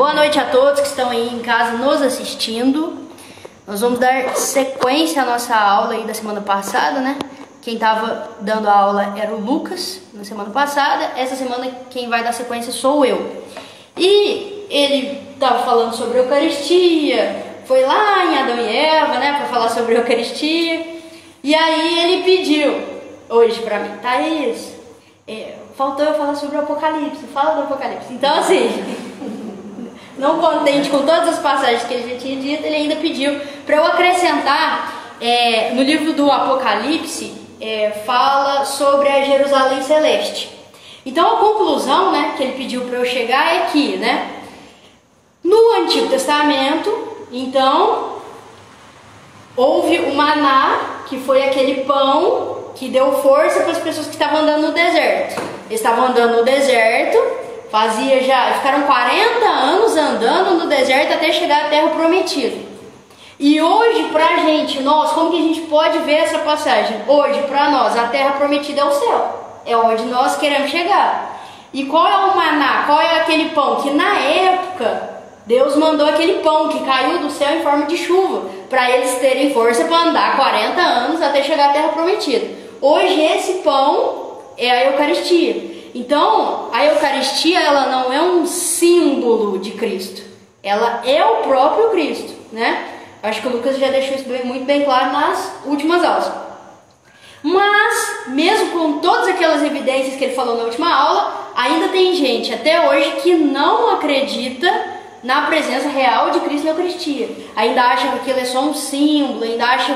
Boa noite a todos que estão aí em casa nos assistindo. Nós vamos dar sequência à nossa aula aí da semana passada, né? Quem estava dando a aula era o Lucas na semana passada. Essa semana quem vai dar sequência sou eu. E ele estava falando sobre a Eucaristia, foi lá em Adão e Eva, né, para falar sobre a Eucaristia. E aí ele pediu hoje para mim, Thaís, faltou eu falar sobre o Apocalipse, fala do Apocalipse. Então assim, não contente com todas as passagens que ele já tinha dito, ele ainda pediu para eu acrescentar, no livro do Apocalipse, fala sobre a Jerusalém Celeste. Então a conclusão, né, que ele pediu para eu chegar é que, né, no Antigo Testamento, então, houve o maná, que foi aquele pão que deu força para as pessoas que estavam andando no deserto. Eles estavam andando no deserto, ficaram 40 anos andando no deserto até chegar à Terra Prometida. E hoje, pra gente, como que a gente pode ver essa passagem? Hoje, pra nós, a Terra Prometida é o céu. É onde nós queremos chegar. E qual é o maná? Qual é aquele pão? Que na época, Deus mandou aquele pão que caiu do céu em forma de chuva, para eles terem força para andar 40 anos até chegar à Terra Prometida. Hoje, esse pão é a Eucaristia. Então, a Eucaristia, ela não é um símbolo de Cristo. Ela é o próprio Cristo, né? Acho que o Lucas já deixou isso muito bem claro nas últimas aulas. Mas, mesmo com todas aquelas evidências que ele falou na última aula, ainda tem gente até hoje que não acredita na presença real de Cristo na Eucaristia. Ainda acha que aquilo é só um símbolo, ainda acha...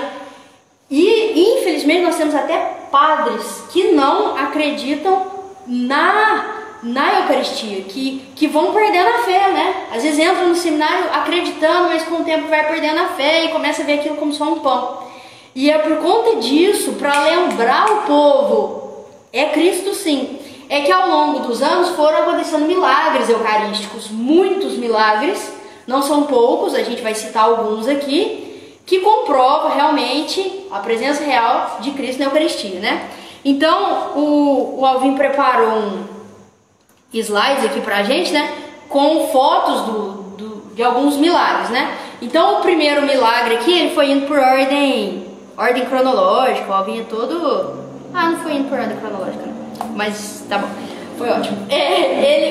E, infelizmente, nós temos até padres que não acreditam na Eucaristia, que vão perdendo a fé, né? Às vezes entram no seminário acreditando, mas com o tempo vai perdendo a fé e começa a ver aquilo como só um pão. E é por conta disso, para lembrar o povo, é Cristo sim, é que ao longo dos anos foram acontecendo milagres eucarísticos, muitos milagres, não são poucos, a gente vai citar alguns aqui, que comprova realmente a presença real de Cristo na Eucaristia, né? Então, o Alvin preparou um slides aqui pra gente, né? Com fotos de alguns milagres, né? Então, o primeiro milagre aqui, ele foi indo por ordem cronológica. O Alvin é todo... não foi indo por ordem cronológica, não. Mas tá bom, foi ótimo.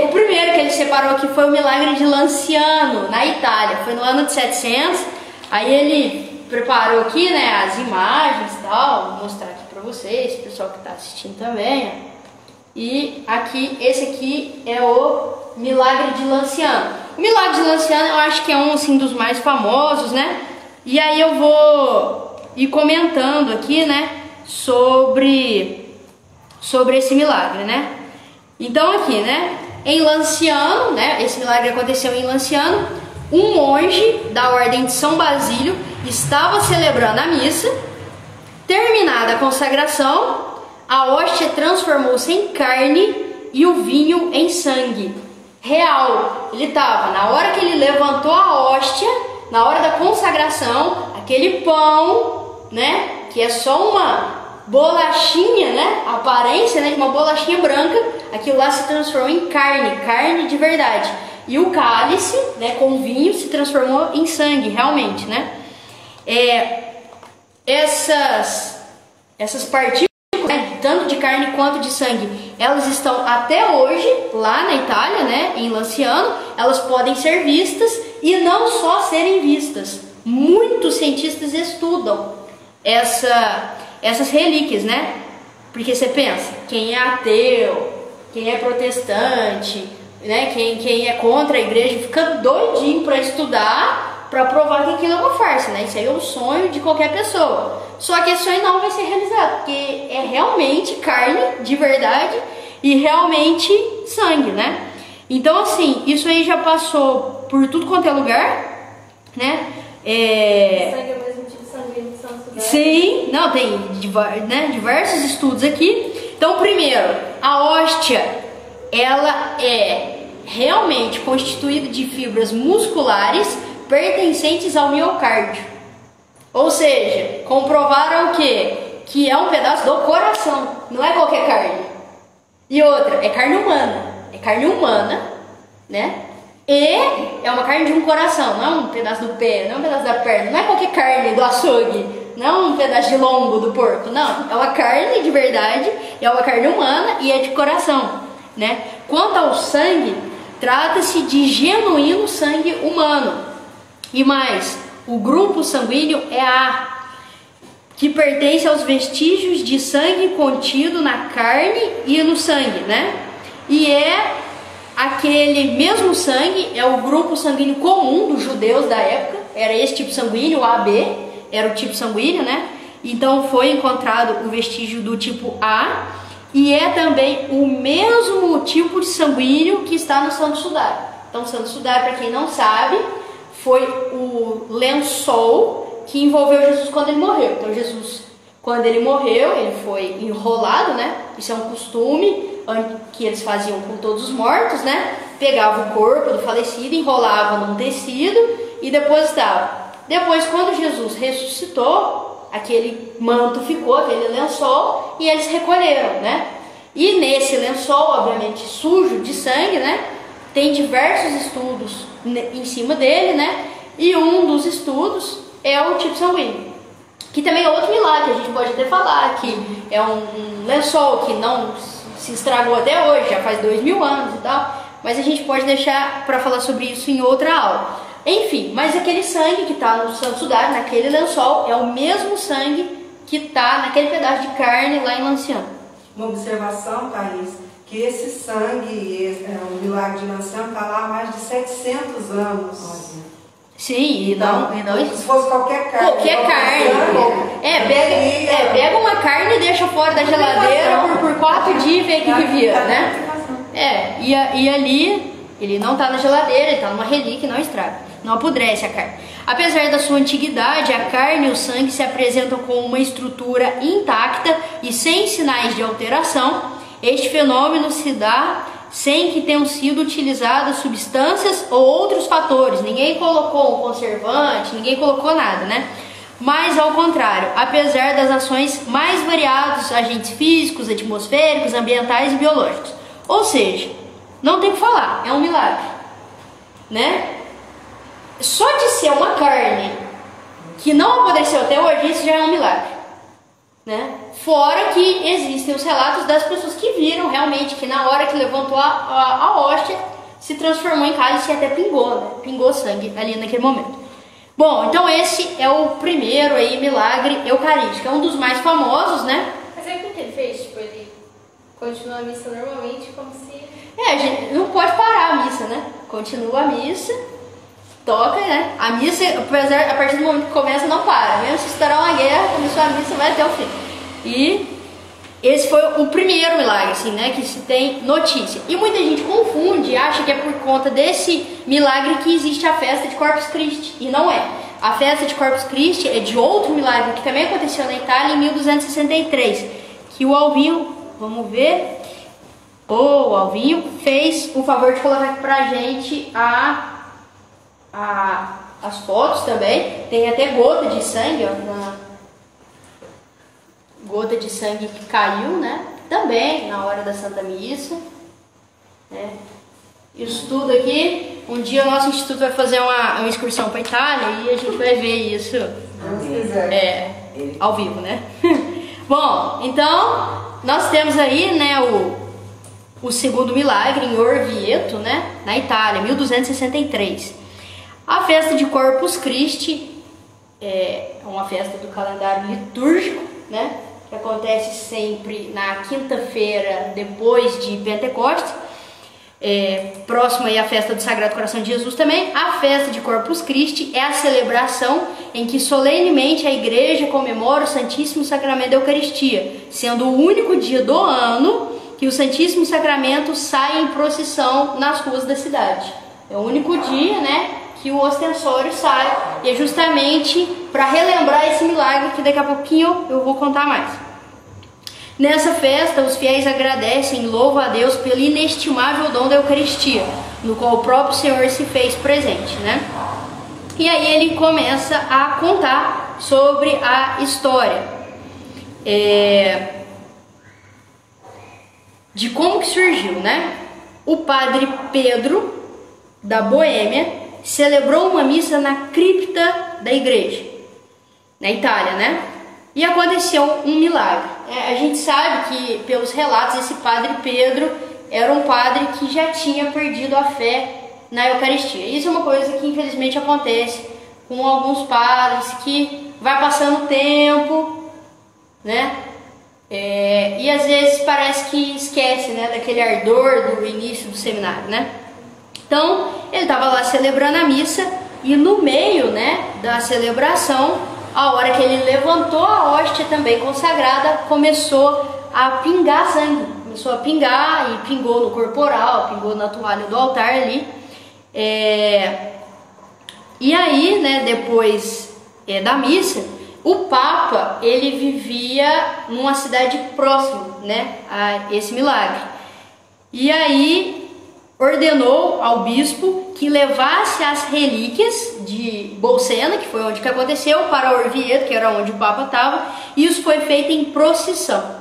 O primeiro que ele separou aqui foi o milagre de Lanciano, na Itália. Foi no ano de 700. Aí ele preparou aqui, né, as imagens e tal. Vou mostrar aqui pra vocês, pessoal que tá assistindo também, ó. E aqui, esse aqui é o milagre de Lanciano. O milagre de Lanciano eu acho que é um assim, dos mais famosos, né? E aí eu vou ir comentando aqui, né, sobre esse milagre, né? Então aqui, né, em Lanciano, né, esse milagre aconteceu em Lanciano, um monge da ordem de São Basílio estava celebrando a missa. Terminada a consagração, a hóstia transformou-se em carne e o vinho em sangue. Real, ele estava, na hora que ele levantou a hóstia, na hora da consagração, aquele pão, né, que é só uma bolachinha, né, a aparência, né, de uma bolachinha branca, aquilo lá se transformou em carne de verdade. E o cálice, né, com vinho se transformou em sangue, realmente, né. Essas partículas, né, tanto de carne quanto de sangue, elas estão até hoje lá na Itália, né, em Lanciano. Elas podem ser vistas e não só serem vistas. Muitos cientistas estudam essas relíquias, né? Porque você pensa, quem é ateu, quem é protestante, né, quem é contra a igreja, fica doidinho para estudar, para provar que aquilo é uma farsa, né? Isso aí é o sonho de qualquer pessoa. Só que esse sonho não vai ser realizado, porque é realmente carne de verdade e realmente sangue, né? Então, assim, isso aí já passou por tudo quanto é lugar, né? Sangue é o mesmo tipo de sangue de São Silvestre? Sim, não, tem, né, diversos estudos aqui. Então, primeiro, a hóstia, ela é realmente constituída de fibras musculares pertencentes ao miocárdio. Ou seja, comprovaram que é um pedaço do coração, não é qualquer carne. E outra, é carne humana, né? E é uma carne de um coração, não é um pedaço do pé, não é um pedaço da perna, não é qualquer carne do açougue, não é um pedaço de lombo do porco, não. É uma carne de verdade, é uma carne humana e é de coração, né? Quanto ao sangue, trata-se de genuíno sangue humano. E mais, o grupo sanguíneo é A, que pertence aos vestígios de sangue contido na carne e no sangue, né? E é aquele mesmo sangue, é o grupo sanguíneo comum dos judeus da época, era esse tipo sanguíneo, o AB, era o tipo sanguíneo, né? Então foi encontrado o vestígio do tipo A, e é também o mesmo tipo de sanguíneo que está no Santo Sudário. Então, o Santo Sudário, para quem não sabe, foi o lençol que envolveu Jesus quando ele morreu. Então, Jesus, quando ele morreu, ele foi enrolado, né? Isso é um costume que eles faziam com todos os mortos, né? Pegava o corpo do falecido, enrolava num tecido e depositava. Depois, quando Jesus ressuscitou, aquele manto ficou, aquele lençol, e eles recolheram, né? E nesse lençol, obviamente sujo de sangue, né? Tem diversos estudos em cima dele, né? E um dos estudos é o tipo sanguíneo, que também é outro milagre, a gente pode até falar que é um lençol que não se estragou até hoje, já faz 2000 anos e tal, mas a gente pode deixar para falar sobre isso em outra aula. Enfim, mas aquele sangue que está no Santo Sudário, naquele lençol, é o mesmo sangue que está naquele pedaço de carne lá em Lanciano. Uma observação, Thaís, que esse sangue, o milagre de Lanciano, está lá há mais de 700 anos. Sim, se fosse qualquer carne. Qualquer carne. Pega uma carne e deixa fora da geladeira por 4 dias e vê o que vira, né? E ali, ele não está na geladeira, ele está numa relíquia e não estraga, não apodrece a carne. Apesar da sua antiguidade, a carne e o sangue se apresentam com uma estrutura intacta e sem sinais de alteração. Este fenômeno se dá sem que tenham sido utilizadas substâncias ou outros fatores. Ninguém colocou um conservante, ninguém colocou nada, né? Mas ao contrário, apesar das ações mais variadas, agentes físicos, atmosféricos, ambientais e biológicos. Ou seja, não tem o que falar, é um milagre, né? Só de ser uma carne que não apodreceu até hoje, isso já é um milagre, né? Fora que existem os relatos das pessoas que viram realmente que na hora que levantou a hóstia se transformou em cálice e até pingou, né? Pingou sangue ali naquele momento. Bom, então esse é o primeiro aí milagre eucarístico, é um dos mais famosos, né? Mas sabe o que ele fez? Tipo, ele continua a missa normalmente como se... A gente não pode parar a missa, né? Continua a missa, toca, né? A missa, apesar, a partir do momento que começa, não para. Mesmo se estourar uma guerra, começou a missa, vai até o fim. E esse foi o primeiro milagre, assim, né, que se tem notícia. E muita gente confunde, acha que é por conta desse milagre que existe a festa de Corpus Christi. E não é. A festa de Corpus Christi é de outro milagre que também aconteceu na Itália em 1263. Que o Alvinho, vamos ver, o Alvinho fez o favor de colocar aqui pra gente as fotos também. Tem até gota de sangue, ó, gota de sangue que caiu, né? Também na hora da Santa Missa, né? Isso tudo aqui, um dia o nosso instituto vai fazer uma excursão para Itália e a gente vai ver isso ao vivo, né? Bom, então nós temos aí, né, o segundo milagre em Orvieto, né, na Itália, 1263. A festa de Corpus Christi é uma festa do calendário litúrgico, né, que acontece sempre na quinta-feira depois de Pentecostes, próximo aí à festa do Sagrado Coração de Jesus também. A festa de Corpus Christi é a celebração em que solenemente a igreja comemora o Santíssimo Sacramento da Eucaristia, sendo o único dia do ano que o Santíssimo Sacramento sai em procissão nas ruas da cidade. É o único dia, né, que o ostensório sai, e é justamente para relembrar esse milagre que daqui a pouquinho eu vou contar mais. Nessa festa, os fiéis agradecem e louvam a Deus pelo inestimável dom da Eucaristia, no qual o próprio Senhor se fez presente, né? E aí ele começa a contar sobre a história de como que surgiu, né? O padre Pedro da Boêmia, celebrou uma missa na cripta da igreja, na Itália, né? E aconteceu um milagre. A gente sabe que, pelos relatos, esse padre Pedro era um padre que já tinha perdido a fé na Eucaristia. Isso é uma coisa que infelizmente acontece com alguns padres, que vai passando o tempo, né? E às vezes parece que esquece, né, daquele ardor do início do seminário, né? Então, ele estava lá celebrando a missa e no meio, né, da celebração, a hora que ele levantou a hóstia também consagrada, começou a pingar sangue. Começou a pingar e pingou no corporal, pingou na toalha do altar ali. E aí, né, depois da missa, o Papa, ele vivia numa cidade próxima, né, a esse milagre. E aí ordenou ao bispo que levasse as relíquias de Bolsena, que foi onde que aconteceu, para Orvieto, que era onde o Papa estava, e isso foi feito em procissão.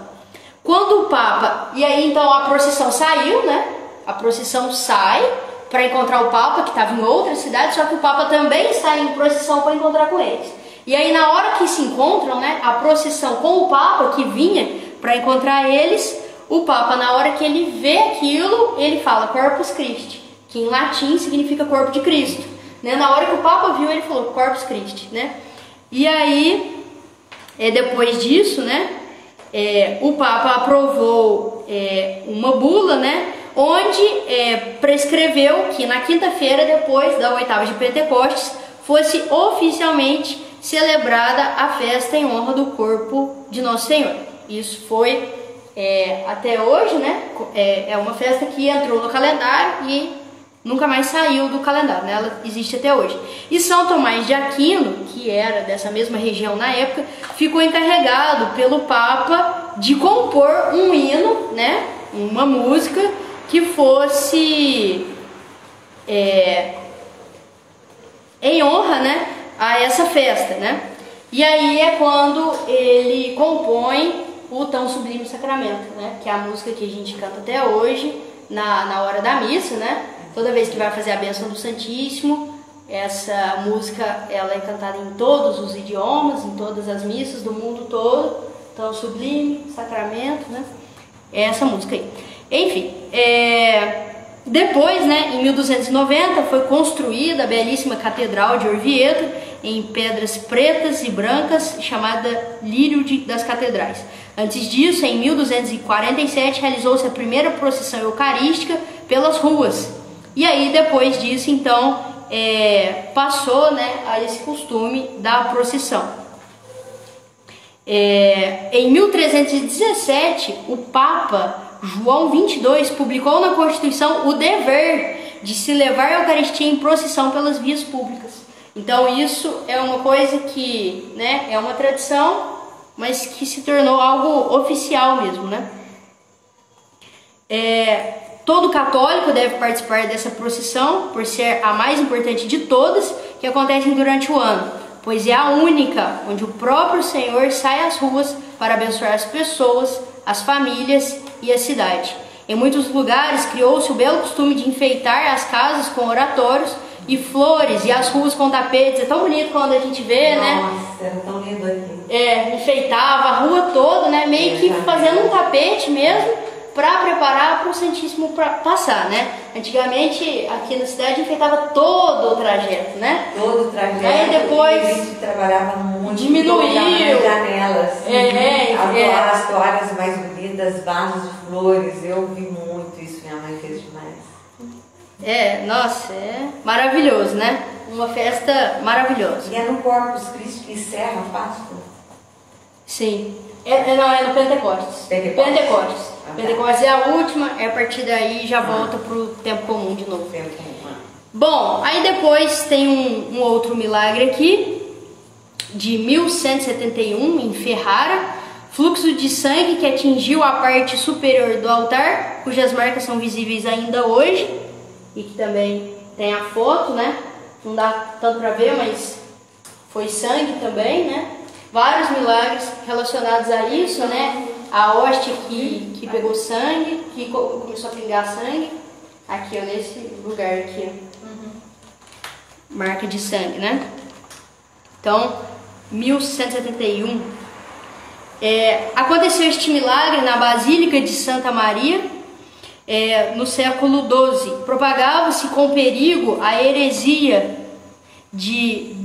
Quando o Papa, e aí então a procissão saiu, né, a procissão sai para encontrar o Papa, que estava em outra cidade, só que o Papa também sai em procissão para encontrar com eles. E aí na hora que se encontram, né, a procissão com o Papa, que vinha para encontrar eles, o Papa, na hora que ele vê aquilo, ele fala Corpus Christi, que em latim significa corpo de Cristo, né? Na hora que o Papa viu, ele falou Corpus Christi, né? E aí, depois disso, né, o Papa aprovou uma bula, né, onde prescreveu que na quinta-feira, depois da oitava de Pentecostes, fosse oficialmente celebrada a festa em honra do corpo de Nosso Senhor. Isso foi até hoje, né? É uma festa que entrou no calendário e nunca mais saiu do calendário, né? Ela existe até hoje. E São Tomás de Aquino, que era dessa mesma região na época, ficou encarregado pelo Papa de compor um hino, né? Uma música que fosse em honra, né, a essa festa, né? E aí é quando ele compõe o Tão Sublime Sacramento, né? Que é a música que a gente canta até hoje na hora da missa, né? Toda vez que vai fazer a bênção do Santíssimo, essa música ela é cantada em todos os idiomas, em todas as missas do mundo todo. Tão Sublime Sacramento, né? É essa música aí. Enfim, depois, né, em 1290, foi construída a belíssima Catedral de Orvieto, em pedras pretas e brancas, chamada Lírio das Catedrais. Antes disso, em 1247, realizou-se a primeira procissão eucarística pelas ruas. E aí, depois disso, então, passou, né, a esse costume da procissão. Em 1317, o Papa João 22 publicou na Constituição o dever de se levar a Eucaristia em procissão pelas vias públicas. Então isso é uma coisa que, né, é uma tradição, mas que se tornou algo oficial mesmo, né? Todo católico deve participar dessa procissão, por ser a mais importante de todas, que acontecem durante o ano, pois é a única onde o próprio Senhor sai às ruas para abençoar as pessoas, as famílias e a cidade. Em muitos lugares criou-se o belo costume de enfeitar as casas com oratórios e flores e as ruas com tapetes. É tão bonito quando a gente vê, Nossa, né? Nossa, era tão lindo aqui. Enfeitava a rua toda, né? Meio que fazendo um tapete mesmo para preparar para o Santíssimo passar, né? Antigamente aqui na cidade enfeitava todo o trajeto, né? Todo o trajeto. Aí depois a gente trabalhava muito. Diminuiu. As janelas. As toalhas mais bonitas, vasos de flores. Eu vi muito isso, minha mãe fez demais. Nossa, é maravilhoso, né? Uma festa maravilhosa. E é no Corpus Christi que encerra a Páscoa? Sim. Não, é no Pentecostes. Pentecostes. Pentecostes é a última, a partir daí já volta pro tempo comum de novo. Bom, aí depois tem um outro milagre aqui, de 1171, em Ferrara, fluxo de sangue que atingiu a parte superior do altar, cujas marcas são visíveis ainda hoje, e que também tem a foto, né? Não dá tanto para ver, mas foi sangue também, né? Vários milagres relacionados a isso, né? A hóstia que pegou sangue, que começou a pingar sangue, aqui ó, nesse lugar aqui, ó. marca de sangue, né? Então, 1171, aconteceu este milagre na Basílica de Santa Maria, no século XII. Propagava-se com perigo a heresia de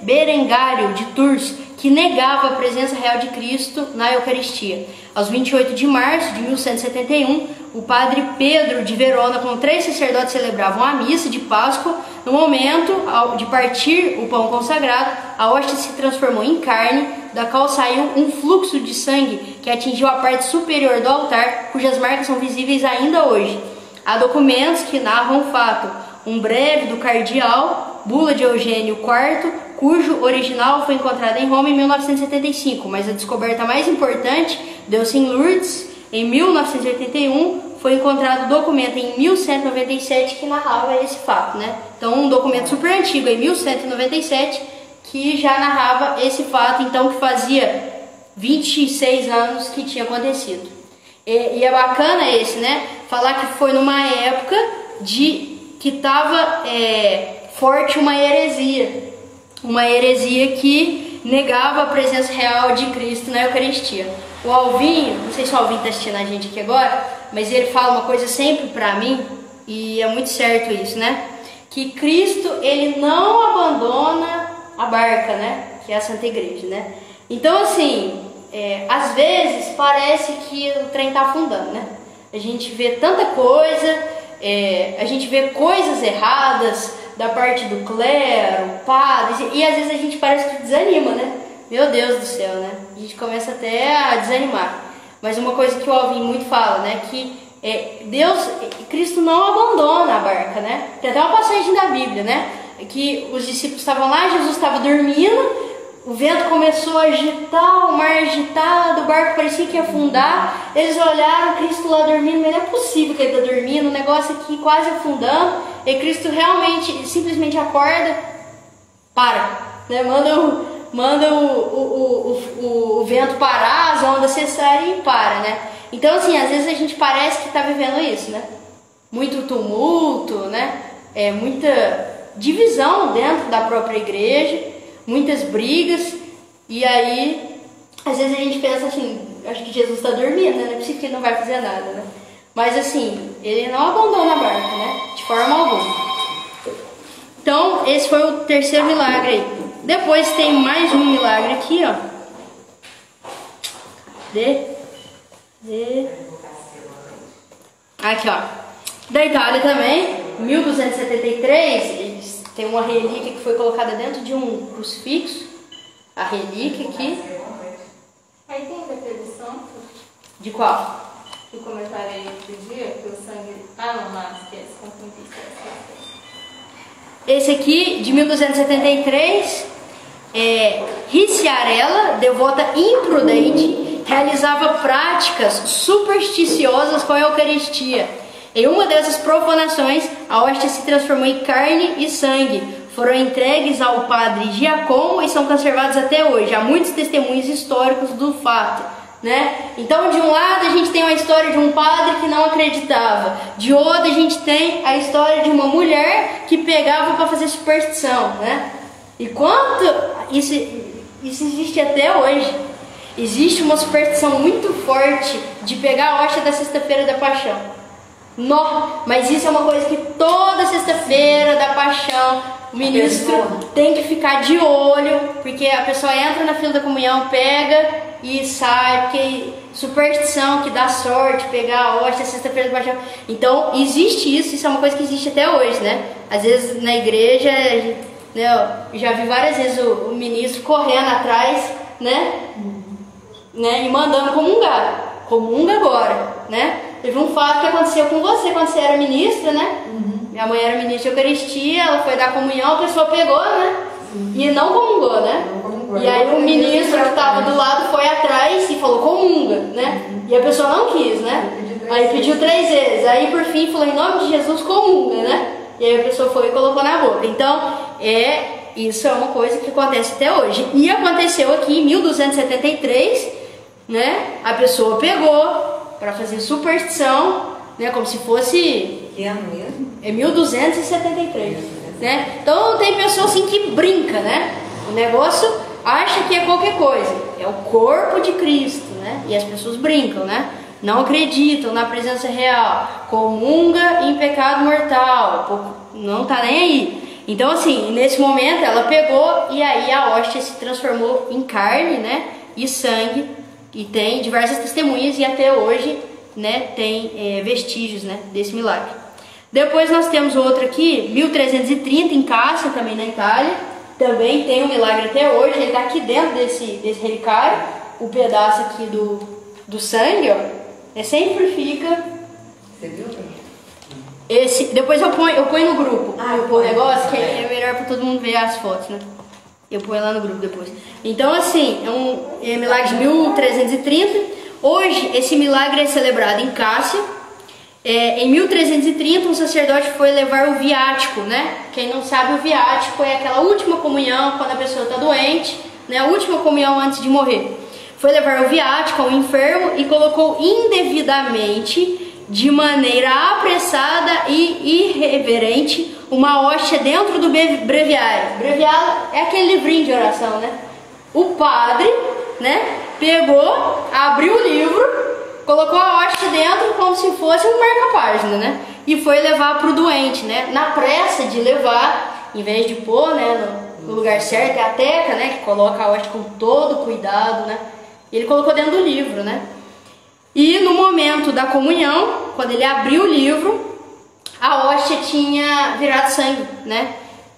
Berengário de Tours, que negava a presença real de Cristo na Eucaristia. Aos 28 de março de 1171, o padre Pedro de Verona, com 3 sacerdotes, celebravam a missa de Páscoa. No momento de partir o pão consagrado, a hóstia se transformou em carne, da qual saiu um fluxo de sangue que atingiu a parte superior do altar, cujas marcas são visíveis ainda hoje. Há documentos que narram o fato. Um breve do cardeal, bula de Eugênio IV, cujo original foi encontrado em Roma em 1975, mas a descoberta mais importante deu-se em Lourdes. Em 1981 foi encontrado um documento em 1197 que narrava esse fato, né? Então, um documento super antigo, em 1197, que já narrava esse fato, então, que fazia 26 anos que tinha acontecido. E é bacana esse, né? Falar que foi numa época que estava forte uma heresia que negava a presença real de Cristo na Eucaristia. O Alvinho, não sei se o Alvinho está assistindo a gente aqui agora, mas ele fala uma coisa sempre para mim, e é muito certo isso, né? Que Cristo, ele não abandona a barca, né? Que é a Santa Igreja, né? Então, assim, às vezes parece que o trem está afundando, né? A gente vê tanta coisa, a gente vê coisas erradas da parte do clero, padres, e às vezes a gente parece que desanima, né? Meu Deus do céu, né? A gente começa até a desanimar. Mas uma coisa que o Alvin muito fala, né? Que Cristo não abandona a barca, né? Tem até uma passagem da Bíblia, né? Que os discípulos estavam lá, Jesus estava dormindo, o vento começou a agitar, o mar agitado, o barco parecia que ia afundar. Eles olharam, Cristo lá dormindo, mas não é possível que ele está dormindo, o negócio aqui quase afundando. E Cristo realmente, simplesmente acorda, né? Manda o vento parar, as ondas cessarem e para, né? Então, assim, às vezes a gente parece que está vivendo isso, né? Muito tumulto, né? Muita divisão dentro da própria igreja, muitas brigas, e aí, às vezes a gente pensa assim, acho que Jesus está dormindo, né? Não é possível que ele não vai fazer nada, né? Mas assim, ele não abandona a barca, né? De forma alguma. Então, esse foi o terceiro milagre aí. Depois tem mais um milagre aqui, ó. Aqui, ó. Da Itália também, 1273, tem uma relíquia que foi colocada dentro de um crucifixo. A relíquia aqui. Aí tem daquele santo? De qual? Que o comentário aí outro dia, que o sangue... não, esquece, confundi. Esse aqui, de 1273, Ricciarella, devota imprudente, realizava práticas supersticiosas com a Eucaristia. Em uma dessas profanações, a hóstia se transformou em carne e sangue. Foram entregues ao padre Giacomo e são conservados até hoje. Há muitos testemunhos históricos do fato, né? Então, de um lado a gente tem a história de um padre que não acreditava, de outro a gente tem a história de uma mulher que pegava para fazer superstição, né? E quanto isso existe até hoje. Existe uma superstição muito forte de pegar a hóstia da sexta-feira da Paixão. Mas isso é uma coisa que toda sexta-feira da Paixão o ministro tem que ficar de olho, porque a pessoa entra na fila da comunhão, pega e sai, porque superstição que dá sorte, pegar a hóstia sexta-feira da Paixão. Então existe isso é uma coisa que existe até hoje, né? Às vezes na igreja, né, eu já vi várias vezes o ministro correndo atrás, né, e mandando comungar. Comunga agora, né? Teve um fato que aconteceu com você quando você era ministra, né? Minha mãe era ministra de Eucaristia, ela foi dar comunhão, a pessoa pegou, né? E não comungou, né? E aí o ministro que estava do lado foi atrás e falou comunga, né? E a pessoa não quis, né? Aí pediu 3 vezes, aí por fim falou em nome de Jesus comunga, né? E aí a pessoa foi e colocou na boca. Então, isso é uma coisa que acontece até hoje. E aconteceu aqui em 1273, né? A pessoa pegou para fazer superstição, né? Como se fosse... Que ano mesmo? É 1273. né? Então tem pessoa assim que brinca, né? O negócio acha que é qualquer coisa, é o corpo de Cristo, né? E as pessoas brincam, né? Não acreditam na presença real, comunga em pecado mortal, não tá nem aí. Então assim, nesse momento ela pegou e aí a hóstia se transformou em carne, né? E sangue, e tem diversas testemunhas e até hoje, né, tem vestígios, né, desse milagre. Depois nós temos outro aqui, 1330, em Cássia, também na Itália. Também tem um milagre até hoje, ele está aqui dentro desse relicário. O pedaço aqui do sangue, ó, sempre fica... Você viu? Depois eu ponho no grupo o negócio, que é melhor para todo mundo ver as fotos, né? Eu ponho lá no grupo depois. Então assim, é um milagre de 1330. Hoje esse milagre é celebrado em Cássia. Em 1330 um sacerdote foi levar o viático, né? Quem não sabe, o viático é aquela última comunhão quando a pessoa está doente, né? A última comunhão antes de morrer. Foi levar o viático ao enfermo e colocou indevidamente, de maneira apressada e irreverente, uma hóstia dentro do breviário. Breviário é aquele livrinho de oração, né? O padre, né, pegou, abriu o livro, colocou a hóstia dentro como se fosse um marca-página, né? E foi levar para o doente, né? Na pressa de levar, em vez de pôr, né, no lugar certo, é a teca, né, que coloca a hóstia com todo cuidado, né? Ele colocou dentro do livro, né? E no momento da comunhão, quando ele abriu o livro, a hóstia tinha virado sangue, né?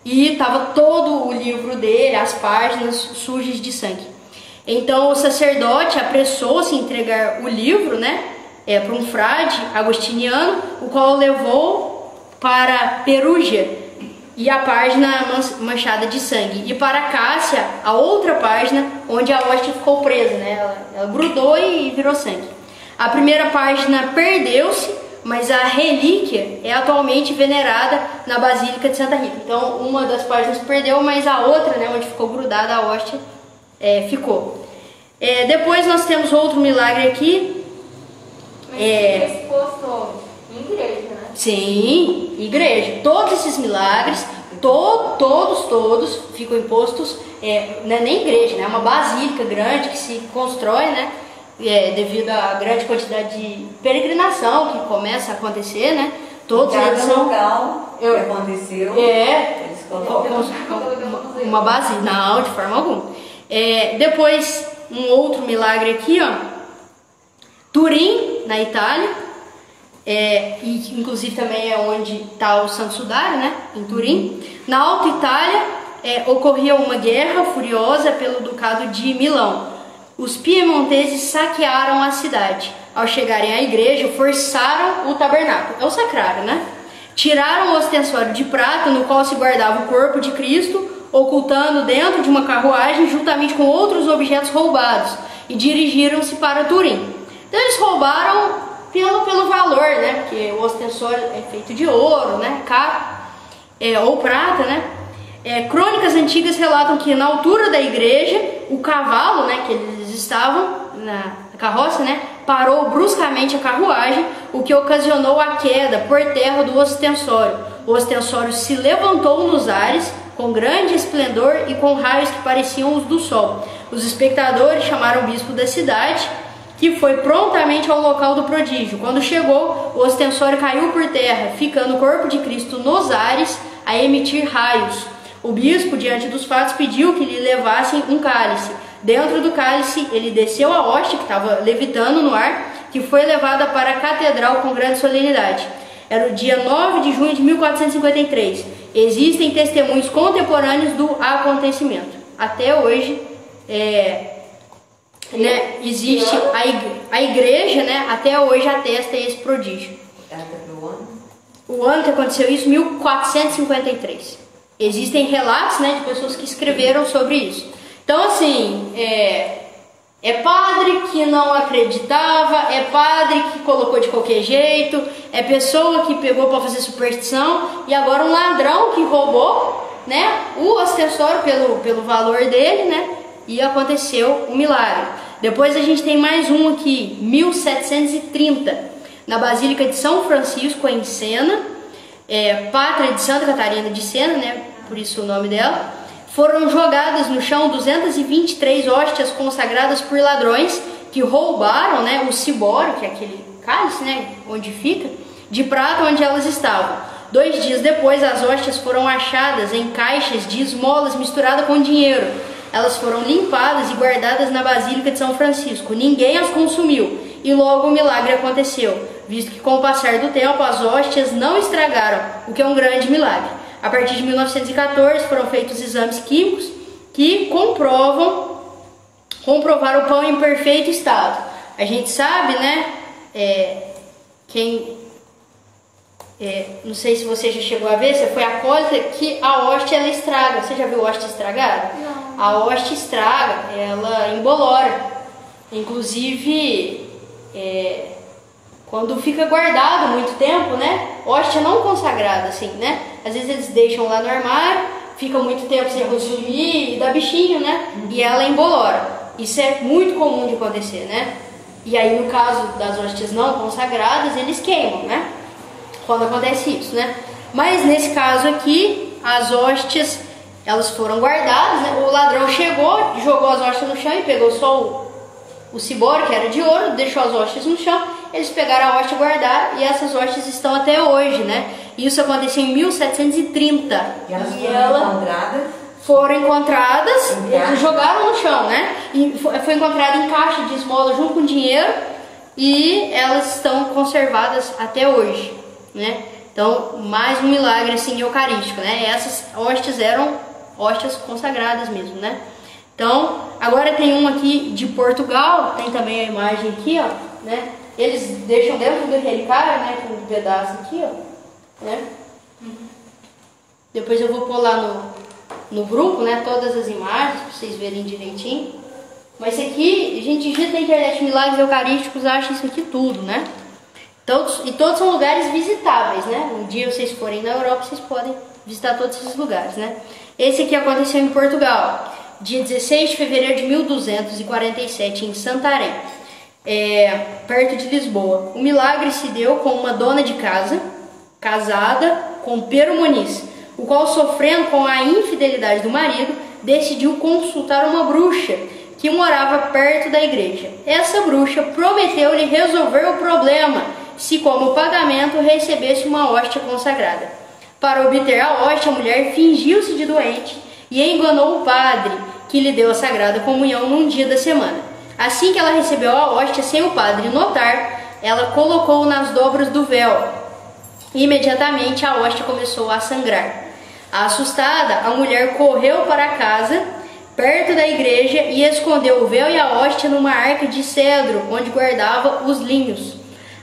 E estava todo o livro dele, as páginas sujas de sangue. Então o sacerdote apressou-se em entregar o livro, né, para um frade agostiniano, o qual levou para Perúgia e a página manchada de sangue, e para Cássia a outra página onde a hóstia ficou presa, né? Ela grudou e virou sangue. A primeira página perdeu-se, mas a relíquia é atualmente venerada na Basílica de Santa Rita. Então uma das páginas perdeu, mas a outra, né, onde ficou grudada a hóstia, ficou. Depois nós temos outro milagre aqui. Mas é exposto em igreja, né? Sim, igreja. Todos esses milagres, todos ficam impostos, não é nem igreja, né? É uma basílica grande que se constrói, né? Devido à grande quantidade de peregrinação que começa a acontecer, né? Todos eles são local que aconteceu. Eles colocam uma basílica. Não, de forma alguma. Depois um outro milagre aqui, ó. Turim, na Itália. E inclusive também é onde está o Santo Sudário, né? Em Turim. Na Alta Itália ocorria uma guerra furiosa pelo Ducado de Milão. Os piemonteses saquearam a cidade. Ao chegarem à igreja, forçaram o tabernáculo, é o sacrário, né? Tiraram o ostensório de prata no qual se guardava o corpo de Cristo, ocultando dentro de uma carruagem juntamente com outros objetos roubados, e dirigiram-se para Turim. Então eles roubaram pelo valor, né? Porque o ostensório é feito de ouro, né? Caro, ou prata, né? Crônicas antigas relatam que na altura da igreja, o cavalo, né, que eles estavam na carroça, né, parou bruscamente a carruagem, o que ocasionou a queda por terra do ostensório. O ostensório se levantou nos ares com grande esplendor e com raios que pareciam os do sol. Os espectadores chamaram o bispo da cidade, que foi prontamente ao local do prodígio. Quando chegou, o ostensório caiu por terra, ficando o corpo de Cristo nos ares a emitir raios. O bispo, diante dos fatos, pediu que lhe levassem um cálice. Dentro do cálice, ele desceu a hóstia, que estava levitando no ar, que foi levada para a catedral com grande solenidade. Era o dia 9 de junho de 1453. Existem testemunhos contemporâneos do acontecimento. Até hoje, né, existe a igreja, né, até hoje atesta esse prodígio. O ano que aconteceu isso, 1453. Existem relatos, né, de pessoas que escreveram sobre isso. Então, assim, padre que não acreditava, padre que colocou de qualquer jeito, pessoa que pegou para fazer superstição, e agora um ladrão que roubou, né, o ostensório pelo valor dele, né, e aconteceu um milagre. Depois a gente tem mais um aqui, 1730, na Basílica de São Francisco, em Siena. pátria de Santa Catarina de Sena, né, por isso o nome dela, foram jogadas no chão 223 hóstias consagradas por ladrões que roubaram, né, o cibório, que é aquele cálice, né, onde fica, de prata onde elas estavam. 2 dias depois, as hóstias foram achadas em caixas de esmolas misturadas com dinheiro. Elas foram limpadas e guardadas na Basílica de São Francisco. Ninguém as consumiu e logo o milagre aconteceu, visto que com o passar do tempo as hóstias não estragaram, o que é um grande milagre. A partir de 1914 foram feitos exames químicos que comprovaram o pão em perfeito estado. A gente sabe, né, não sei se você já chegou a ver, se foi acólita, que a hóstia ela estraga. Você já viu hóstia estragada? Não. A hóstia estraga, ela embolora. Inclusive, quando fica guardado muito tempo, né? Hóstia não consagrada, assim, né? Às vezes eles deixam lá no armário, fica muito tempo sem consumir e dá bichinho, né? E ela embolora. Isso é muito comum de acontecer, né? E aí, no caso das hóstias não consagradas, eles queimam, né? Quando acontece isso, né? Mas nesse caso aqui, as hóstias, elas foram guardadas, né? O ladrão chegou, jogou as hóstias no chão e pegou só o cibório, que era de ouro, deixou as hóstias no chão. Eles pegaram a hóstia e guardaram, e essas hóstias estão até hoje, né? Isso aconteceu em 1730. E elas foram encontradas? Foram encontradas, eles jogaram no chão, né? E foi encontrada em caixa de esmola junto com dinheiro, e elas estão conservadas até hoje, né? Então, mais um milagre assim eucarístico, né? Essas hóstias eram hóstias consagradas mesmo, né? Então, agora tem um aqui de Portugal, tem também a imagem aqui, ó, né? Eles deixam dentro do relicário, né, com um pedaço aqui, ó, né? Depois eu vou pôr lá no grupo, né, todas as imagens, para vocês verem direitinho. Mas isso aqui, a gente digita na internet milagres eucarísticos, acha isso aqui tudo, né? E todos são lugares visitáveis, né? Um dia vocês forem na Europa, vocês podem visitar todos esses lugares, né? Esse aqui aconteceu em Portugal, dia 16 de fevereiro de 1247, em Santarém, perto de Lisboa. O milagre se deu com uma dona de casa, casada com Pero Muniz, o qual, sofrendo com a infidelidade do marido, decidiu consultar uma bruxa que morava perto da igreja. Essa bruxa prometeu-lhe resolver o problema se, como pagamento, recebesse uma hóstia consagrada. Para obter a hóstia, a mulher fingiu-se de doente e enganou o padre, que lhe deu a Sagrada Comunhão num dia da semana. Assim que ela recebeu a hóstia sem o padre notar, ela colocou-o nas dobras do véu. Imediatamente a hóstia começou a sangrar. Assustada, a mulher correu para casa, perto da igreja, e escondeu o véu e a hóstia numa arca de cedro, onde guardava os linhos.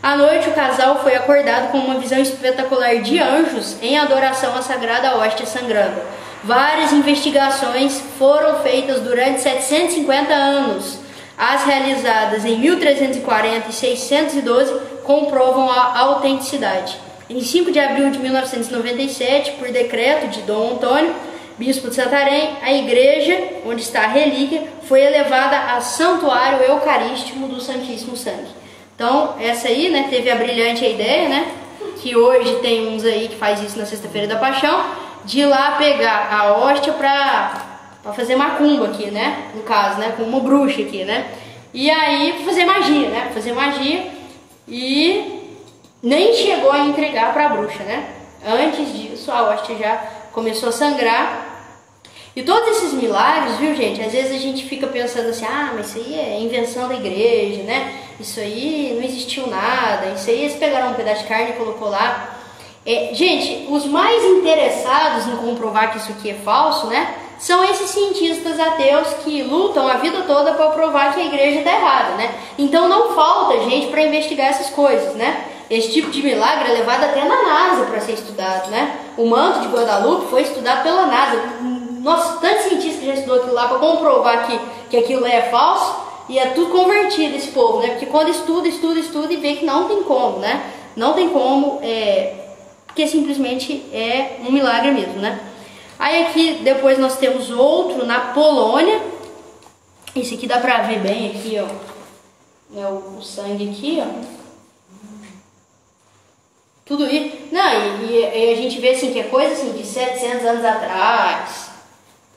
À noite, o casal foi acordado com uma visão espetacular de anjos em adoração à sagrada hóstia sangrando. Várias investigações foram feitas durante 750 anos. As realizadas em 1340 e 612 comprovam a autenticidade. Em 5 de abril de 1997, por decreto de Dom Antônio, bispo de Santarém, a igreja, onde está a relíquia, foi elevada a santuário eucarístico do Santíssimo Sangue. Então, essa aí, né, teve a brilhante ideia, né, que hoje tem uns aí que faz isso na Sexta-feira da Paixão, de ir lá pegar a hóstia para fazer macumba aqui, né, no caso, né, com uma bruxa aqui, né, e aí fazer magia, né, e nem chegou a entregar para a bruxa, né, antes disso a hóstia já começou a sangrar. E todos esses milagres, viu, gente, às vezes a gente fica pensando assim, ah, mas isso aí é invenção da igreja, né, isso aí não existiu nada, isso aí eles pegaram um pedaço de carne e colocou lá. Gente, os mais interessados em comprovar que isso aqui é falso, né, são esses cientistas ateus que lutam a vida toda para provar que a igreja está errada, né. Então não falta gente para investigar essas coisas, né. Esse tipo de milagre é levado até na NASA para ser estudado, né. O manto de Guadalupe foi estudado pela NASA. Nossa, tantos cientistas que já estudou aquilo lá para comprovar que aquilo é falso, e é tudo convertido esse povo, né? Porque quando estuda e vê que não tem como, né? Não tem como, porque simplesmente é um milagre mesmo, né? Aí aqui depois nós temos outro na Polônia. Esse aqui dá pra ver bem aqui, ó. O sangue aqui, ó. Tudo isso. Não, e a gente vê assim que é coisa assim de 700 anos atrás,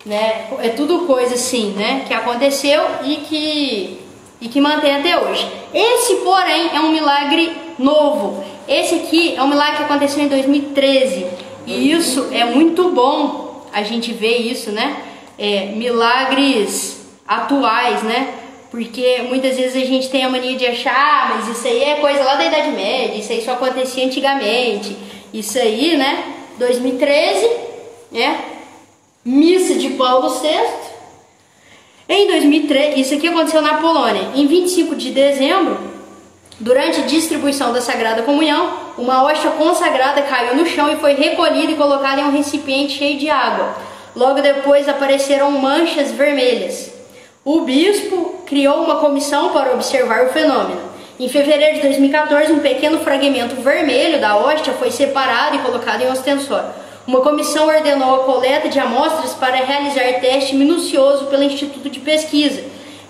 né? É tudo coisa assim, né? Que aconteceu e que mantém até hoje. Esse, porém, é um milagre novo. Esse aqui é um milagre que aconteceu em 2013. E isso é muito bom a gente ver isso, né? Milagres atuais, né? Porque muitas vezes a gente tem a mania de achar, mas isso aí é coisa lá da Idade Média, isso aí só acontecia antigamente. Isso aí, né? 2013, né? Missa de Paulo VI. Em 2003, isso aqui aconteceu na Polônia. Em 25 de dezembro, durante a distribuição da Sagrada Comunhão, uma hóstia consagrada caiu no chão e foi recolhida e colocada em um recipiente cheio de água. Logo depois apareceram manchas vermelhas. O bispo criou uma comissão para observar o fenômeno. Em fevereiro de 2014, um pequeno fragmento vermelho da hóstia foi separado e colocado em um ostensório. Uma comissão ordenou a coleta de amostras para realizar teste minucioso pelo Instituto de Pesquisa.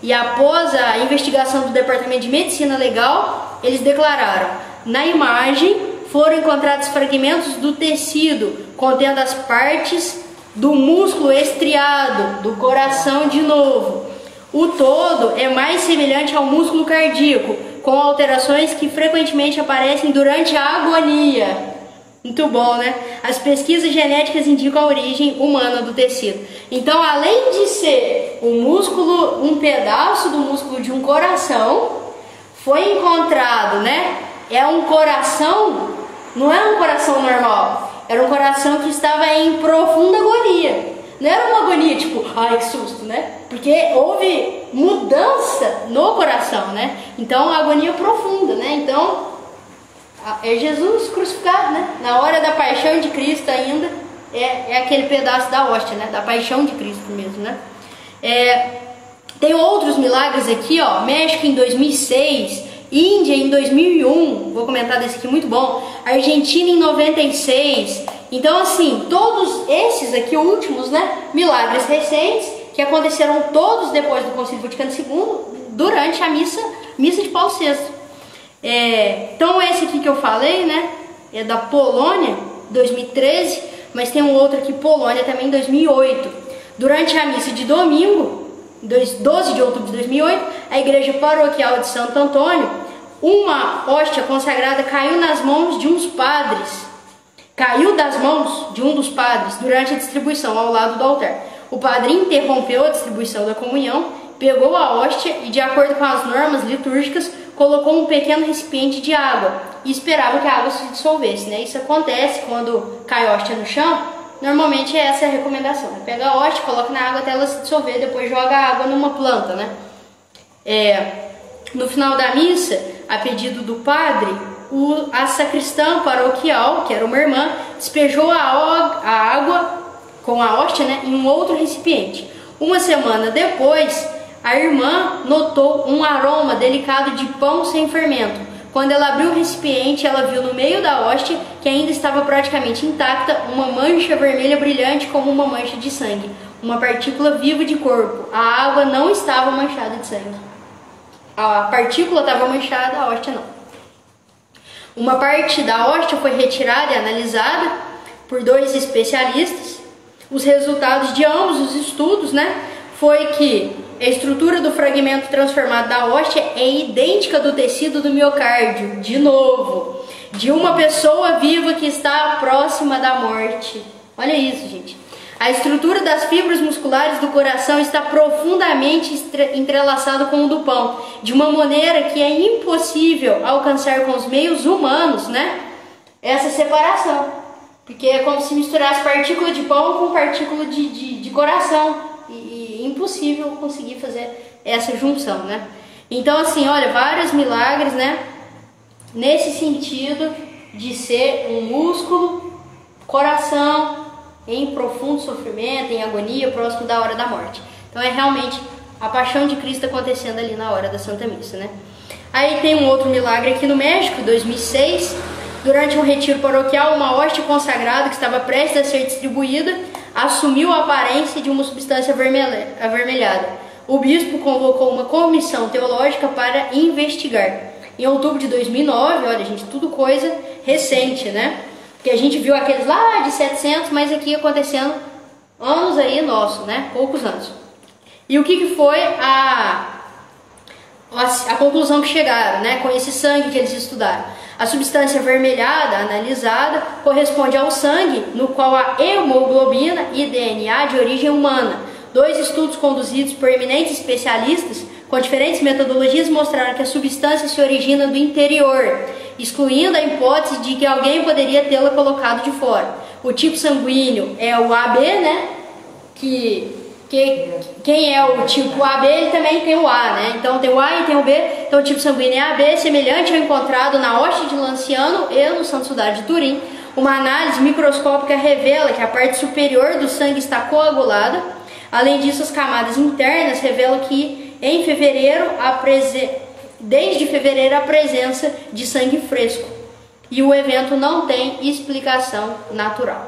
E após a investigação do Departamento de Medicina Legal, eles declararam: na imagem foram encontrados fragmentos do tecido contendo as partes do músculo estriado, do coração de novo. O todo é mais semelhante ao músculo cardíaco, com alterações que frequentemente aparecem durante a agonia. Muito bom, né? As pesquisas genéticas indicam a origem humana do tecido. Então, além de ser um músculo, um pedaço do músculo de um coração, foi encontrado, né? É um coração, não é um coração normal, era um coração que estava em profunda agonia. Não era uma agonia tipo, ai que susto, né? Porque houve mudança no coração, né? Então, agonia profunda, né? Então, é Jesus crucificado, né? Na hora da paixão de Cristo ainda, é aquele pedaço da hóstia, né? Da paixão de Cristo mesmo, né? Tem outros milagres aqui, ó. México em 2006, Índia em 2001, vou comentar desse aqui, muito bom. Argentina em 96. Então, assim, todos esses aqui últimos, né? Milagres recentes, que aconteceram todos depois do Concílio Vaticano II, durante a missa de Paulo VI. Então esse aqui que eu falei, né, é da Polônia, 2013, mas tem um outro aqui, Polônia, também em 2008. Durante a missa de domingo, 12 de outubro de 2008, a igreja paroquial de Santo Antônio, uma hóstia consagrada caiu nas mãos de uns padres. Caiu das mãos de um dos padres durante a distribuição ao lado do altar. O padre interrompeu a distribuição da comunhão, pegou a hóstia e, de acordo com as normas litúrgicas, colocou um pequeno recipiente de água e esperava que a água se dissolvesse, né? Isso acontece quando cai a hóstia no chão. Normalmente essa é a recomendação, né? Pega a hóstia, coloca na água até ela se dissolver, depois joga a água numa planta, né? No final da missa, a pedido do padre, a sacristã paroquial, que era uma irmã, despejou a água com a hóstia, né, em um outro recipiente. Uma semana depois, a irmã notou um aroma delicado de pão sem fermento. Quando ela abriu o recipiente, ela viu no meio da hóstia, que ainda estava praticamente intacta, uma mancha vermelha brilhante como uma mancha de sangue, uma partícula viva de corpo. A água não estava manchada de sangue. A partícula estava manchada, a hóstia não. Uma parte da hóstia foi retirada e analisada por 2 especialistas. Os resultados de ambos os estudos, né, foi que a estrutura do fragmento transformado da hóstia é idêntica do tecido do miocárdio, de novo, de uma pessoa viva que está próxima da morte. Olha isso, gente. A estrutura das fibras musculares do coração está profundamente entrelaçada com o do pão, de uma maneira que é impossível alcançar com os meios humanos, né, essa separação. Porque é como se misturasse partícula de pão com partícula de coração. E impossível conseguir fazer essa junção, né? Então, assim, olha, vários milagres, né? Nesse sentido de ser um músculo, coração, em profundo sofrimento, em agonia, próximo da hora da morte. Então é realmente a paixão de Cristo acontecendo ali na hora da Santa Missa, né? Aí tem um outro milagre aqui no México, 2006, durante um retiro paroquial, uma hóstia consagrada que estava prestes a ser distribuída assumiu a aparência de uma substância avermelhada. O bispo convocou uma comissão teológica para investigar. Em outubro de 2009, olha gente, tudo coisa recente, né? Porque a gente viu aqueles lá de 700, mas aqui acontecendo anos aí nosso, né? Poucos anos. E o que foi a conclusão que chegaram, né? Com esse sangue que eles estudaram? A substância avermelhada analisada corresponde ao sangue no qual há hemoglobina e DNA de origem humana. 2 estudos conduzidos por eminentes especialistas com diferentes metodologias mostraram que a substância se origina do interior, excluindo a hipótese de que alguém poderia tê-la colocado de fora. O tipo sanguíneo é o AB, né? Quem é o tipo AB, ele também tem o A, né? Então tem o A e tem o B. Então o tipo sanguíneo é AB, semelhante ao encontrado na hoste de Lanciano e no Santo Sudário de Turim. Uma análise microscópica revela que a parte superior do sangue está coagulada. Além disso, as camadas internas revelam que em fevereiro, desde fevereiro, a presença de sangue fresco. E o evento não tem explicação natural.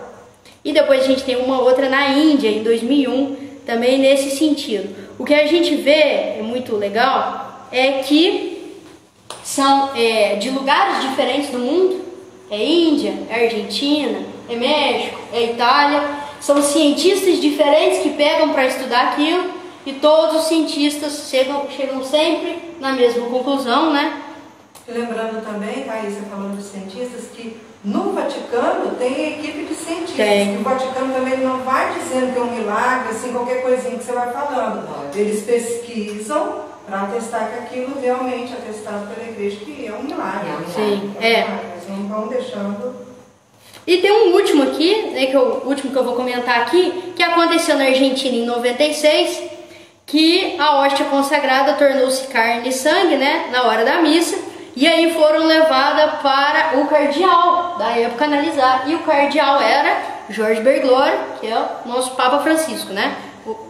E depois a gente tem uma outra na Índia, em 2001, também nesse sentido. O que a gente vê, é muito legal, é que são de lugares diferentes do mundo. É Índia, é Argentina, é México, é Itália. São cientistas diferentes que pegam para estudar aquilo e todos os cientistas chegam sempre na mesma conclusão, né? E lembrando também, Thaisa, falando de cientistas, que no Vaticano tem equipe de cientistas. Tem. E o Vaticano também não vai dizendo que é um milagre, assim, qualquer coisinha que você vai falando. Eles pesquisam para atestar que aquilo realmente é atestado pela igreja, que é um milagre. Sim, Eles não vão deixando. E tem um último aqui, né, que é o último que eu vou comentar aqui, que aconteceu na Argentina em 96, que a hóstia consagrada tornou-se carne e sangue, né, na hora da missa, e aí foram levadas para o cardeal da época analisar, e o cardeal era Jorge Bergoglio, que é o nosso Papa Francisco, né,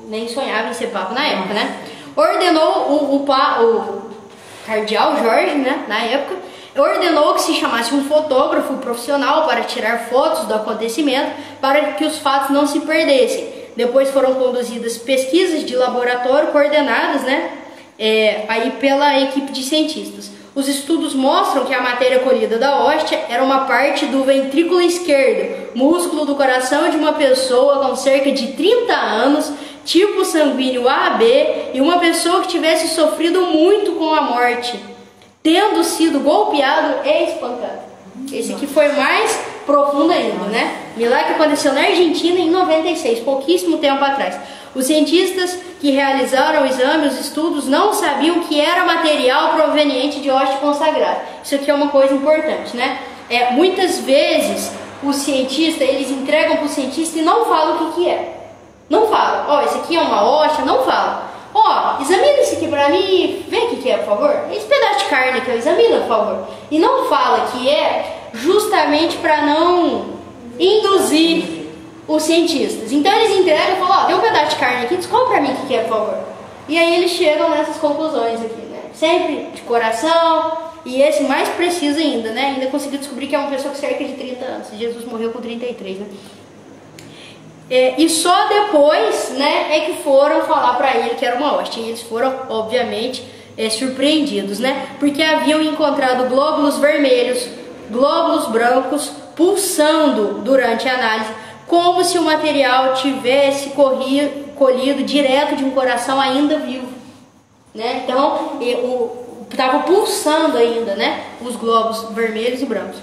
nem sonhava em ser Papa na época, né, ordenou o cardeal Jorge, né, na época, ordenou que se chamasse um fotógrafo profissional para tirar fotos do acontecimento para que os fatos não se perdessem. Depois foram conduzidas pesquisas de laboratório coordenadas, né, aí pela equipe de cientistas. Os estudos mostram que a matéria colhida da hóstia era uma parte do ventrículo esquerdo, músculo do coração de uma pessoa com cerca de 30 anos, tipo sanguíneo AB, e uma pessoa que tivesse sofrido muito com a morte, tendo sido golpeado e espancado. Esse aqui foi mais profundo ainda, né? Milagre que aconteceu na Argentina em 96, pouquíssimo tempo atrás. Os cientistas que realizaram o exame, os estudos, não sabiam que era material proveniente de hóstia consagrada. Isso aqui é uma coisa importante, né? Muitas vezes os cientistas, eles entregam para o cientista e não falam o que é. Não falam, isso aqui é uma hóstia, não falam. Examina isso aqui pra mim, vê o que é, por favor. Esse pedaço de carne aqui, examina, por favor. E não fala que é justamente para não induzir os cientistas. Então eles entregam e falam, tem um pedaço de carne aqui, descobre pra mim o que é, por favor. E aí eles chegam nessas conclusões aqui, né? Sempre de coração, e esse mais preciso ainda, né? Ainda conseguiu descobrir que é uma pessoa com cerca de 30 anos. Jesus morreu com 33, né? E só depois, né, é que foram falar para ele que era uma hóstia. E eles foram, obviamente, surpreendidos, né? Porque haviam encontrado glóbulos vermelhos, glóbulos brancos pulsando durante a análise, como se o material tivesse colhido direto de um coração ainda vivo, né? Então, estava pulsando ainda, né, os glóbulos vermelhos e brancos.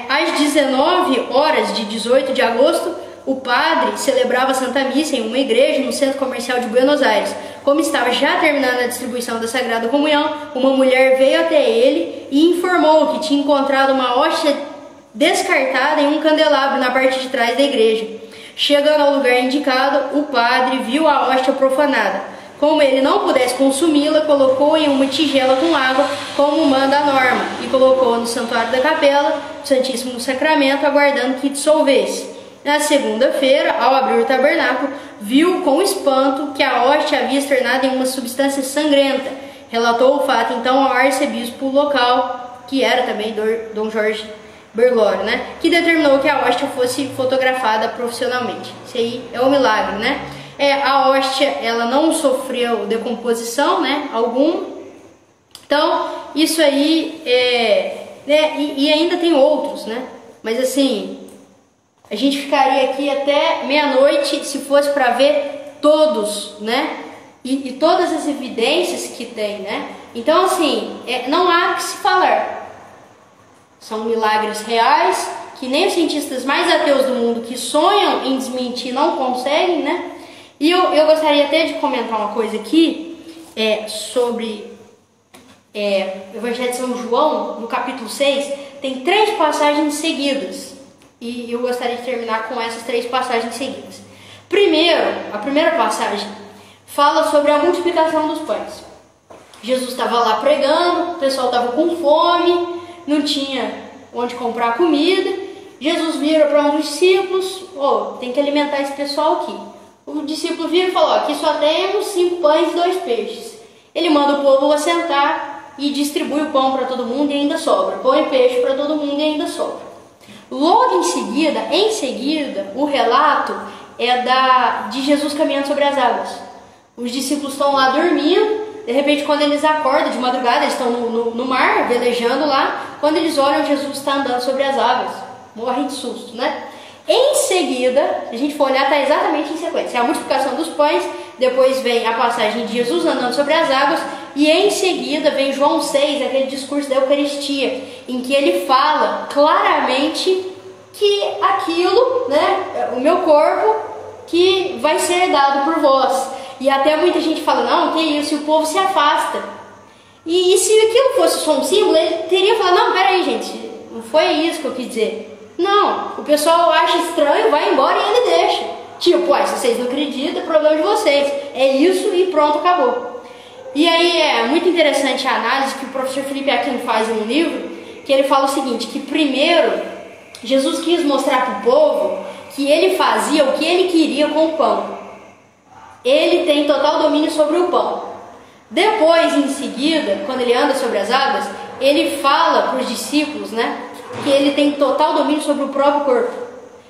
Às 19 horas de 18 de agosto, o padre celebrava a Santa Missa em uma igreja no centro comercial de Buenos Aires. Como estava já terminando a distribuição da Sagrada Comunhão, uma mulher veio até ele e informou que tinha encontrado uma hóstia descartada em um candelabro na parte de trás da igreja. Chegando ao lugar indicado, o padre viu a hóstia profanada. Como ele não pudesse consumi-la, colocou em uma tigela com água, como manda a norma, e colocou no santuário da capela, o Santíssimo Sacramento, aguardando que dissolvesse. Na segunda-feira, ao abrir o tabernáculo, viu com espanto que a hóstia havia se tornado em uma substância sangrenta. Relatou o fato então ao arcebispo local, que era também Dom Jorge Bergoglio, né, que determinou que a hóstia fosse fotografada profissionalmente. Isso aí é um milagre, né? A hóstia, ela não sofreu decomposição, né, alguma. Então, isso aí né? E ainda tem outros, né? Mas assim, a gente ficaria aqui até meia-noite se fosse para ver todos, né? E todas as evidências que tem, né? Então assim, não há que se falar. São milagres reais que nem os cientistas mais ateus do mundo que sonham em desmentir não conseguem, né? E eu gostaria até de comentar uma coisa aqui sobre o Evangelho de São João, no capítulo 6, tem 3 passagens seguidas. E eu gostaria de terminar com essas 3 passagens seguidas. Primeiro, a primeira passagem fala sobre a multiplicação dos pães. Jesus estava lá pregando, o pessoal estava com fome, não tinha onde comprar comida. Jesus vira para um dos discípulos: tem que alimentar esse pessoal aqui. O discípulo vira e fala: aqui só temos 5 pães e 2 peixes. Ele manda o povo assentar e distribui o pão para todo mundo e ainda sobra. Pão e peixe para todo mundo e ainda sobra. Logo em seguida, o relato é de Jesus caminhando sobre as águas. Os discípulos estão lá dormindo. De repente, quando eles acordam de madrugada, eles estão no mar, velejando lá. Quando eles olham, Jesus está andando sobre as águas. Morrem de susto, né? Em seguida, se a gente for olhar, está exatamente em sequência. É a multiplicação dos pães, depois vem a passagem de Jesus andando sobre as águas, e em seguida vem João 6, aquele discurso da Eucaristia, em que ele fala claramente que aquilo, né, o meu corpo, que vai ser dado por vós. E até muita gente fala: não, que isso, e o povo se afasta. E se aquilo fosse só um símbolo, ele teria falado: não, peraí, gente, não foi isso que eu quis dizer. Não, o pessoal acha estranho, vai embora e ele deixa. Tipo, se vocês não acreditam, é problema de vocês. É isso e pronto, acabou. E aí é muito interessante a análise que o professor Felipe Aquino faz em um livro, que ele fala o seguinte, que primeiro, Jesus quis mostrar para o povo que ele fazia o que ele queria com o pão. Ele tem total domínio sobre o pão. Depois, em seguida, quando ele anda sobre as águas, ele fala para os discípulos, né, que ele tem total domínio sobre o próprio corpo.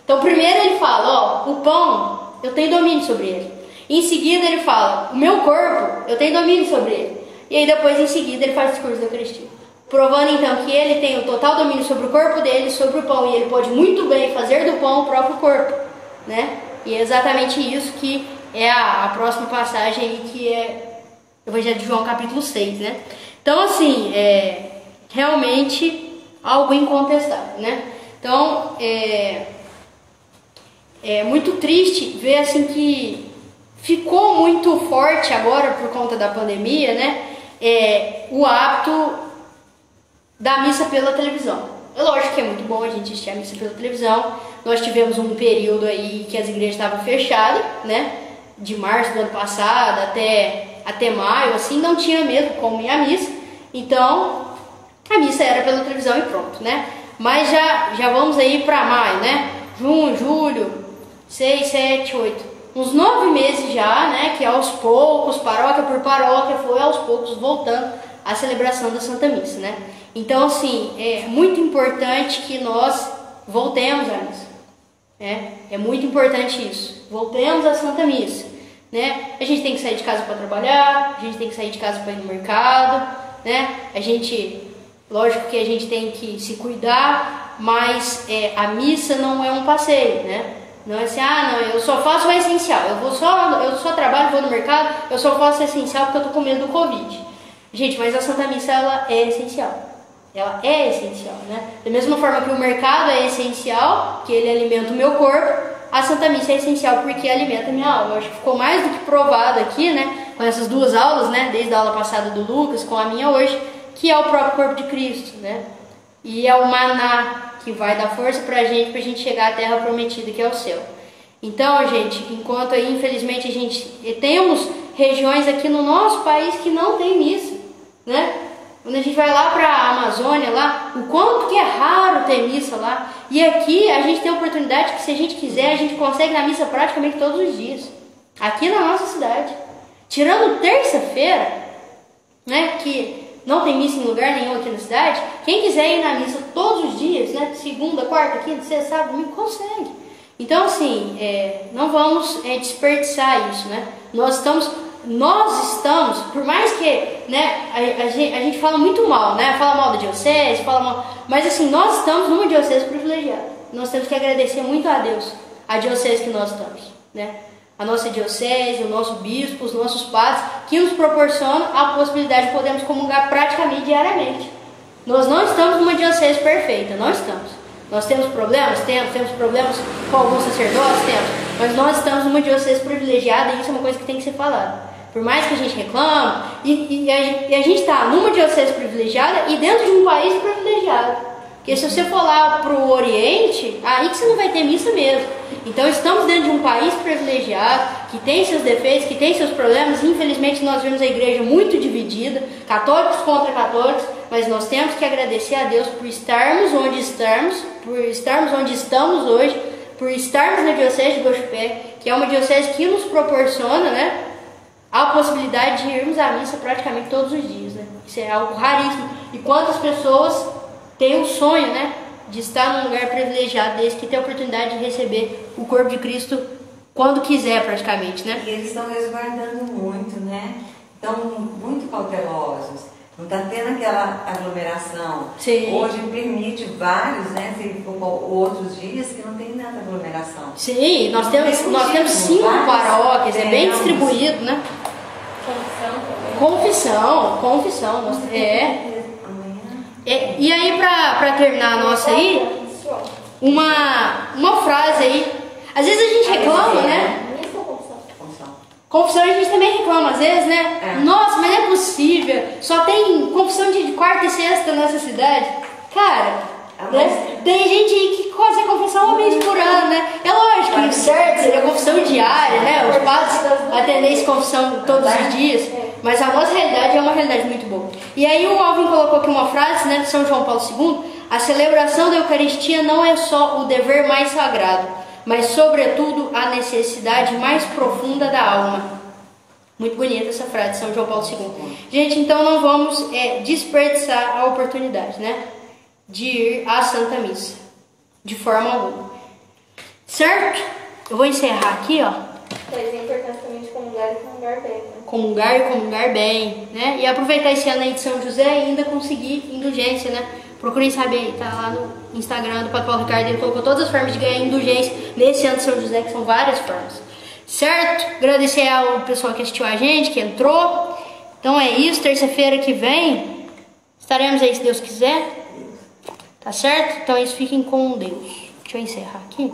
Então, primeiro ele fala: o pão, eu tenho domínio sobre ele. Em seguida ele fala: o meu corpo, eu tenho domínio sobre ele. E aí depois, em seguida, ele faz o discurso da Eucaristia, provando então que ele tem o total domínio sobre o corpo dele, sobre o pão, e ele pode muito bem fazer do pão o próprio corpo, né? E é exatamente isso que é a próxima passagem aí, que é o Evangelho de João, capítulo 6, né? Então, assim, realmente algo incontestável, né? Então, é muito triste ver, assim, que ficou muito forte agora, por conta da pandemia, né? O hábito da missa pela televisão. É lógico que é muito bom a gente assistir a missa pela televisão. Nós tivemos um período aí que as igrejas estavam fechadas, né? De março do ano passado até maio, assim, não tinha mesmo como ir à missa. Então, a missa era pela televisão e pronto, né? Mas já vamos aí para maio, né? Junho, julho, 6, 7, 8. Uns 9 meses já, né? Que aos poucos, paróquia por paróquia, foi aos poucos voltando a celebração da Santa Missa, né? Então, assim, é muito importante que nós voltemos à missa. É muito importante isso. Voltemos à Santa Missa, né? A gente tem que sair de casa para trabalhar, a gente tem que sair de casa para ir no mercado, né? Lógico que a gente tem que se cuidar, mas a missa não é um passeio, né? Não é assim: não, eu só faço o essencial, eu só trabalho, vou no mercado, eu só faço o essencial porque eu tô com medo do Covid. Gente, mas a Santa Missa, ela é essencial. Ela é essencial, né? Da mesma forma que o mercado é essencial, que ele alimenta o meu corpo, a Santa Missa é essencial porque alimenta a minha alma. Eu acho que ficou mais do que provado aqui, né? Com essas 2 aulas, né? Desde a aula passada do Lucas, com a minha hoje, que é o próprio corpo de Cristo, né? E é o maná que vai dar força pra gente chegar à terra prometida, que é o céu. Então, gente, enquanto aí, infelizmente, a gente temos regiões aqui no nosso país que não tem missa, né? Quando a gente vai lá para a Amazônia, lá, o quanto que é raro ter missa lá. E aqui a gente tem a oportunidade que, se a gente quiser, a gente consegue na missa praticamente todos os dias. Aqui na nossa cidade. Tirando terça-feira, né, que não tem missa em lugar nenhum aqui na cidade, quem quiser ir na missa todos os dias, né, segunda, quarta, quinta, sexta, sábado, domingo, consegue. Então, assim, não vamos desperdiçar isso, né? Nós estamos nós estamos, por mais que, né, a gente fala muito mal, né, fala mal da diocese, fala mal, mas assim, nós estamos numa diocese privilegiada. Nós temos que agradecer muito a Deus, a diocese que nós estamos, né, a nossa diocese, o nosso bispo, os nossos padres, que nos proporcionam a possibilidade de podermos comungar praticamente diariamente. Nós não estamos numa diocese perfeita, não estamos. Nós temos problemas? Temos problemas com alguns sacerdotes? Temos. Mas nós estamos numa diocese privilegiada e isso é uma coisa que tem que ser falada. Por mais que a gente reclame, e a gente está numa diocese privilegiada e dentro de um país privilegiado. Porque se você for lá para o Oriente, aí que você não vai ter missa mesmo. Então estamos dentro de um país privilegiado, que tem seus defeitos, que tem seus problemas. Infelizmente nós vemos a igreja muito dividida, católicos contra católicos, mas nós temos que agradecer a Deus por estarmos onde estamos hoje, por estarmos na diocese de Guaxupé, que é uma diocese que nos proporciona, né, a possibilidade de irmos à missa praticamente todos os dias, né? Isso é algo raríssimo. E quantas pessoas têm o sonho, né, de estar num lugar privilegiado desse, que tem a oportunidade de receber o corpo de Cristo quando quiser, praticamente, né? E eles estão resguardando muito, né? Estão muito cautelosos. Não está tendo aquela aglomeração. Sim. Hoje permite vários, né? Se for outros dias que não tem nada aglomeração. Sim, nós temos 5 paróquias, é bem distribuído, né? Confissão. E aí, pra terminar a nossa aí, uma frase aí. Às vezes a gente reclama, né? Confissão a gente também reclama às vezes, né? Nossa, mas não é possível. Só tem confissão de quarta e sexta nessa cidade. Cara, né? Tem gente aí que faz confissão uma vez por ano, né? É lógico que o certo seria confissão diária, né? Os padres atendem essa confissão todos os dias. Mas a nossa realidade é uma realidade muito boa. E aí o Alvin colocou aqui uma frase, né, de São João Paulo II. A celebração da Eucaristia não é só o dever mais sagrado, mas sobretudo a necessidade mais profunda da alma. Muito bonita essa frase de São João Paulo II. Gente, então não vamos desperdiçar a oportunidade, né, de ir à Santa Missa, de forma alguma. Certo? Eu vou encerrar aqui, ó. Mas é importante também de comungar e comungar bem, né? Comungar e comungar bem, né? E aproveitar esse ano aí de São José e ainda conseguir indulgência, né? Procurem saber, tá lá no Instagram do Padre Paulo Ricardo, ele colocou todas as formas de ganhar indulgência nesse ano de São José, que são várias formas. Certo? Agradecer ao pessoal que assistiu a gente, que entrou. Então é isso, terça-feira que vem estaremos aí se Deus quiser. Tá certo? Então é isso, fiquem com Deus. Deixa eu encerrar aqui.